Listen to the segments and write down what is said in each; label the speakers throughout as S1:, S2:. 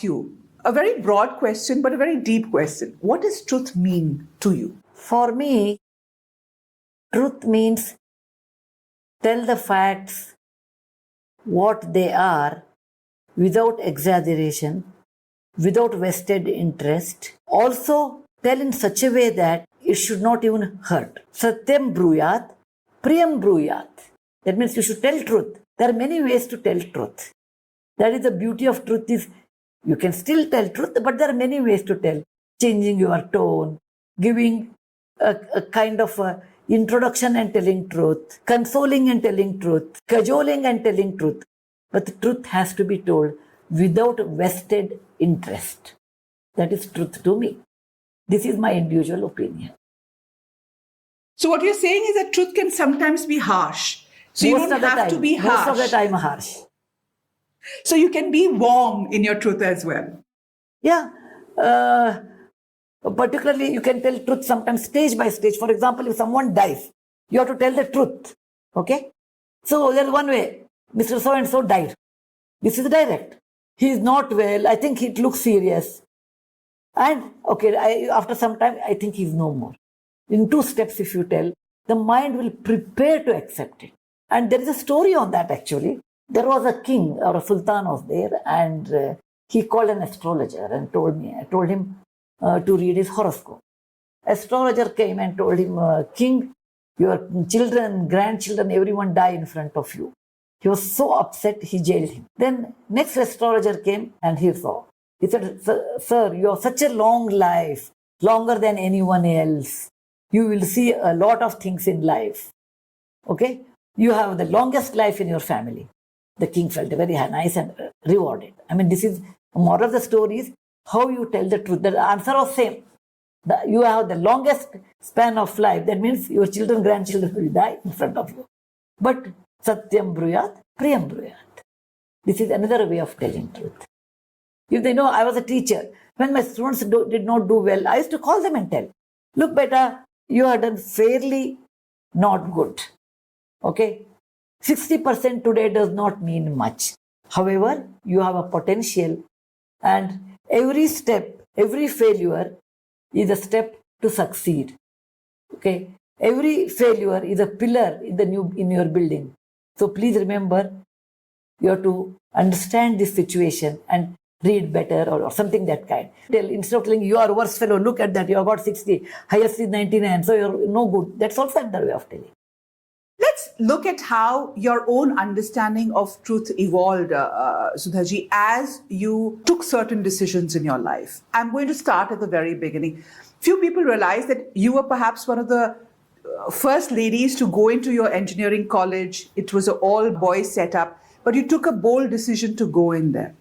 S1: ask you a very broad question, but a very deep question. What does truth mean to you?
S2: For me, truth means tell the facts what they are without exaggeration, without vested interest. Also, tell in such a way that it should not even hurt. Satyam bruyat, priyam bruyat. That means you should tell truth. There are many ways to tell truth. That is the beauty of truth is you can still tell truth, but there are many ways to tell. Changing your tone, giving a kind of a introduction and telling truth, consoling and telling truth, cajoling and telling truth. But the truth has to be told without vested interest. That is truth to me. This is my individual opinion.
S1: So what you're saying is that truth can sometimes be harsh. So you don't have to be harsh.
S2: Most of the time harsh.
S1: So you can be warm in your truth as well.
S2: Yeah. Particularly, you can tell truth sometimes stage by stage. For example, if someone dies, you have to tell the truth. Okay? So there's one way. Mr. So-and-so died. This is direct. He is not well. I think it looks serious. And, okay, after some time, I think he's no more. In 2 steps, if you tell, the mind will prepare to accept it. And there is a story on that, actually. There was a king or a sultan was there, and he called an astrologer and told him to read his horoscope. Astrologer came and told him, King, your children, grandchildren, everyone die in front of you. He was so upset, he jailed him. Then next astrologer came and he saw. He said, Sir, you have such a long life, longer than anyone else. You will see a lot of things in life. Okay? You have the longest life in your family. The king felt very nice and rewarded. I mean, this is the moral of the story is how you tell the truth. The answer was same. You have the longest span of life. That means your children, grandchildren will die in front of you. But Satyam bruyat, priyam bruyat. This is another way of telling truth. If they know I was a teacher, when my students did not do well, I used to call them and tell, look, beta, you have done fairly not good. Okay? 60% today does not mean much. However, you have a potential, and every step, every failure is a step to succeed. Okay? Every failure is a pillar in your building. So please remember, you have to understand this situation and read better or something that kind. Instead of telling you are a worst fellow, look at that, you have got 60, highest is 99, so you're no good. That's also another way of telling.
S1: Let's look at how your own understanding of truth evolved, Sudhaji, as you took certain decisions in your life. I'm going to start at the very beginning. Few people realize that you were perhaps one of the first ladies to go into your engineering college. It was an all-boys setup, but you took a bold decision to go in there.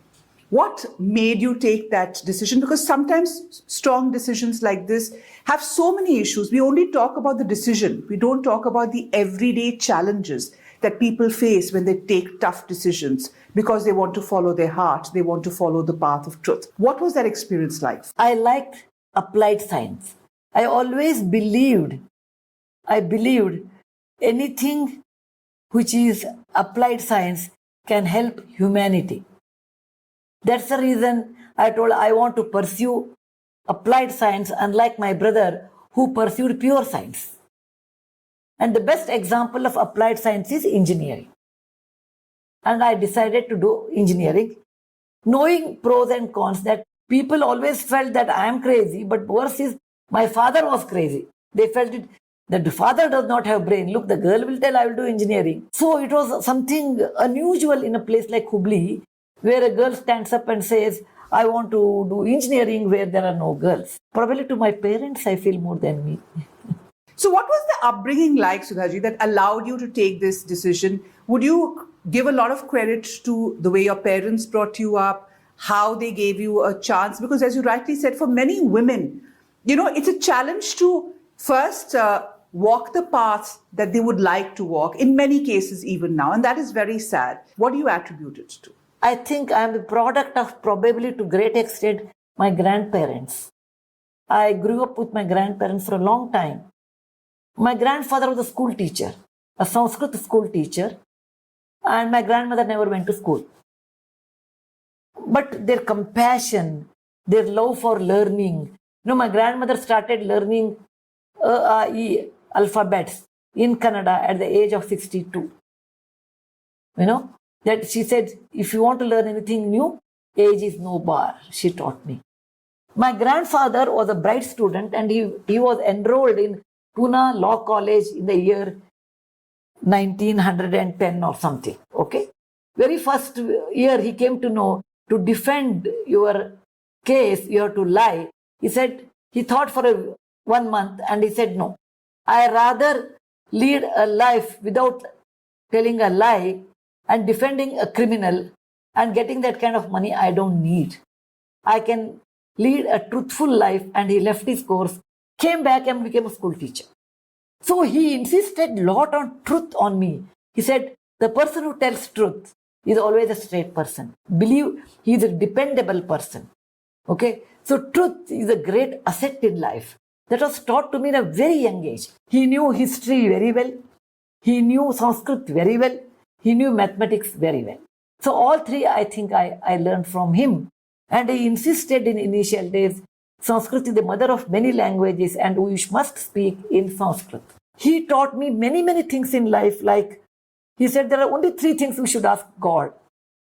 S1: What made you take that decision? Because sometimes strong decisions like this have so many issues. We only talk about the decision. We don't talk about the everyday challenges that people face when they take tough decisions because they want to follow their heart. They want to follow the path of truth. What was that experience like?
S2: I liked applied science. I always believed anything which is applied science can help humanity. That's the reason I told I want to pursue applied science, unlike my brother who pursued pure science. And the best example of applied science is engineering. And I decided to do engineering, knowing pros and cons, that people always felt that I am crazy, but worse is my father was crazy. They felt it that the father does not have brain. Look, the girl will tell I will do engineering. So it was something unusual in a place like Hubli, where a girl stands up and says, I want to do engineering where there are no girls. Probably to my parents, I feel more than me.
S1: So what was the upbringing like, Sudhaji, that allowed you to take this decision? Would you give a lot of credit to the way your parents brought you up, how they gave you a chance? Because as you rightly said, for many women, it's a challenge to first walk the path that they would like to walk, in many cases even now. And that is very sad. What do you attribute it to?
S2: I think I am the product of, probably to great extent, my grandparents. I grew up with my grandparents for a long time. My grandfather was a school teacher, a Sanskrit school teacher, and my grandmother never went to school. but their compassion, their love for learning. My grandmother started learning alphabets in Canada at the age of 62. That she said, if you want to learn anything new, age is no bar, she taught me. My grandfather was a bright student and he was enrolled in Pune Law College in the year 1910 or something. Okay. Very first year he came to know, to defend your case, you have to lie. He said, he thought for 1 month and he said, no, I rather lead a life without telling a lie and defending a criminal and getting that kind of money I don't need. I can lead a truthful life. And he left his course, came back and became a school teacher. So he insisted a lot on truth on me. He said, the person who tells truth is always a straight person. Believe he is a dependable person. Okay. So truth is a great asset in life. That was taught to me in a very young age. He knew history very well. He knew Sanskrit very well. He knew mathematics very well. So all three, I think I learned from him. And he insisted in initial days, Sanskrit is the mother of many languages and we must speak in Sanskrit. He taught me many, many things in life. Like he said, there are only 3 things we should ask God.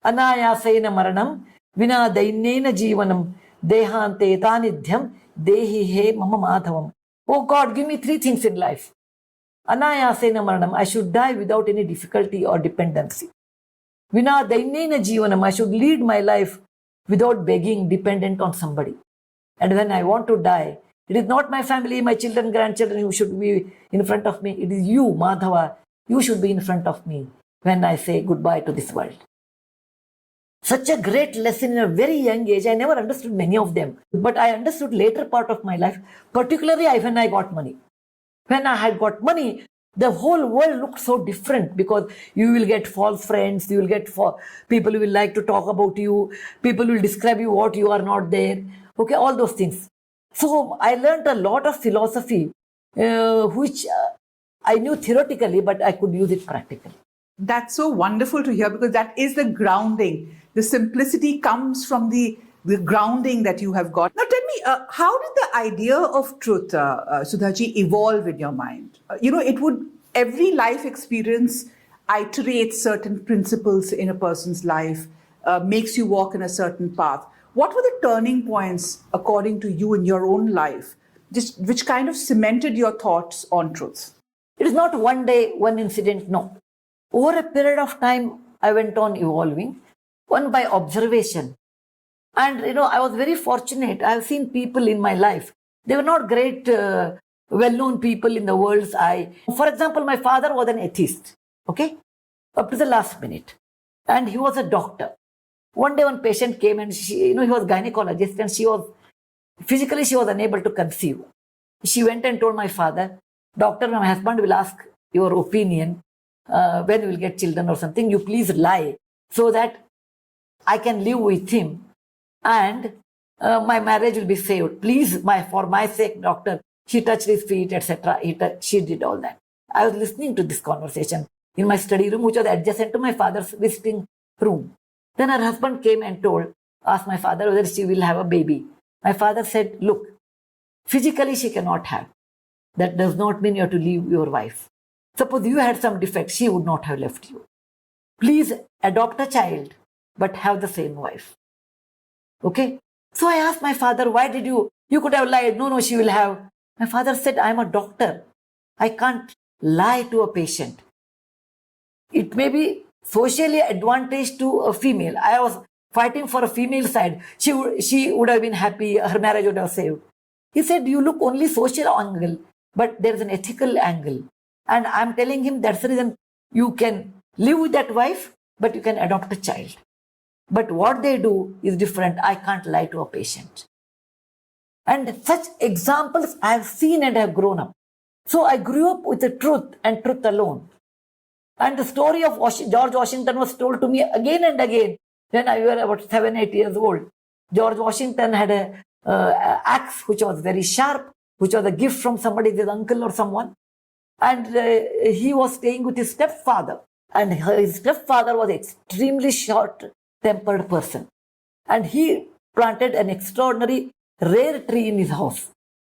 S2: Anayasena maranam, vina dainena jivanam, dehante tanidhyam, dehi he mama madhavam. Oh God, give me 3 things in life. Anayasena maranam, I should die without any difficulty or dependency. Vina dainena jivanam, I should lead my life without begging, dependent on somebody. And when I want to die, it is not my family, my children, grandchildren who should be in front of me. It is you, Madhava. You should be in front of me when I say goodbye to this world. Such a great lesson in a very young age. I never understood many of them, but I understood later part of my life, particularly when I got money. When I had got money, the whole world looked so different because you will get false friends, you will get people who will like to talk about you, people will describe you what you are not there. Okay, all those things. So I learned a lot of philosophy, which I knew theoretically, but I could use it practically.
S1: That's so wonderful to hear because that is the grounding. The simplicity comes from the grounding that you have got. Now tell me, how did the idea of truth, Sudhaji, evolve in your mind? Every life experience iterates certain principles in a person's life, makes you walk in a certain path. What were the turning points, according to you, in your own life, which kind of cemented your thoughts on truth?
S2: It is not one day, one incident, no. Over a period of time, I went on evolving, one by observation. And, I was very fortunate. I have seen people in my life. They were not great, well-known people in the world's eye. For example, my father was an atheist, okay, up to the last minute. And he was a doctor. One day one patient came and he was a gynecologist and she was unable to conceive. She went and told my father, doctor, my husband will ask your opinion when we will get children or something. You please lie so that I can live with him and my marriage will be saved. Please, for my sake, doctor. She touched his feet, etc. She did all that. I was listening to this conversation in my study room, which was adjacent to my father's visiting room. Then her husband came and asked my father whether she will have a baby. My father said, look, physically she cannot have. That does not mean you have to leave your wife. Suppose you had some defect, she would not have left you. Please adopt a child, but have the same wife. Okay? So I asked my father, why did you could have lied. No, she will have. My father said, I'm a doctor. I can't lie to a patient. It may be socially advantage to a female. I was fighting for a female side. She would have been happy. Her marriage would have saved. He said, you look only social angle, but there is an ethical angle. And I'm telling him that's the reason you can live with that wife, but you can adopt a child. But what they do is different. I can't lie to a patient. And such examples I have seen and have grown up. So I grew up with the truth and truth alone. And the story of George Washington was told to me again and again when I was about 7-8 years old. George Washington had an axe which was very sharp, which was a gift from somebody, his uncle or someone. And he was staying with his stepfather. And his stepfather was an extremely short-tempered person. And he planted an extraordinary rare tree in his house,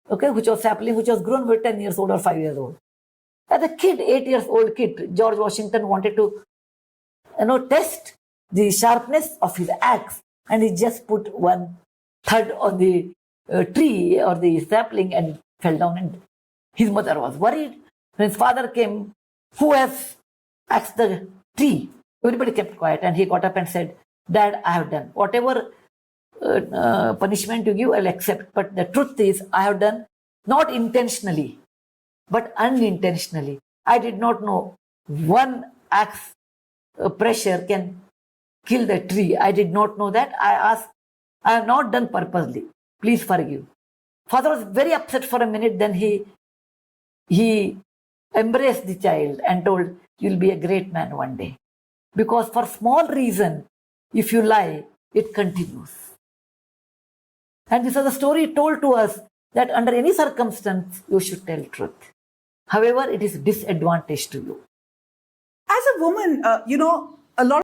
S2: okay, which was sapling, which was grown with 10 years old or 5 years old. As a kid, 8 years old kid, George Washington wanted to, test the sharpness of his axe, and he just put one thud on the tree or the sapling and it fell down, and his mother was worried. When his father came, who has axed the tree? Everybody kept quiet, and he got up and said, Dad, I have done. Whatever punishment you give, I'll accept. But the truth is, I have done not intentionally, but unintentionally. I did not know one axe pressure can kill the tree. I did not know that. I asked, I have not done purposely. Please forgive. Father was very upset for a minute. Then he embraced the child and told, you'll be a great man one day. Because for small reason, if you lie, it continues. And this is a story told to us that under any circumstance, you should tell truth. However, it is disadvantage to you.
S1: As a woman, a lot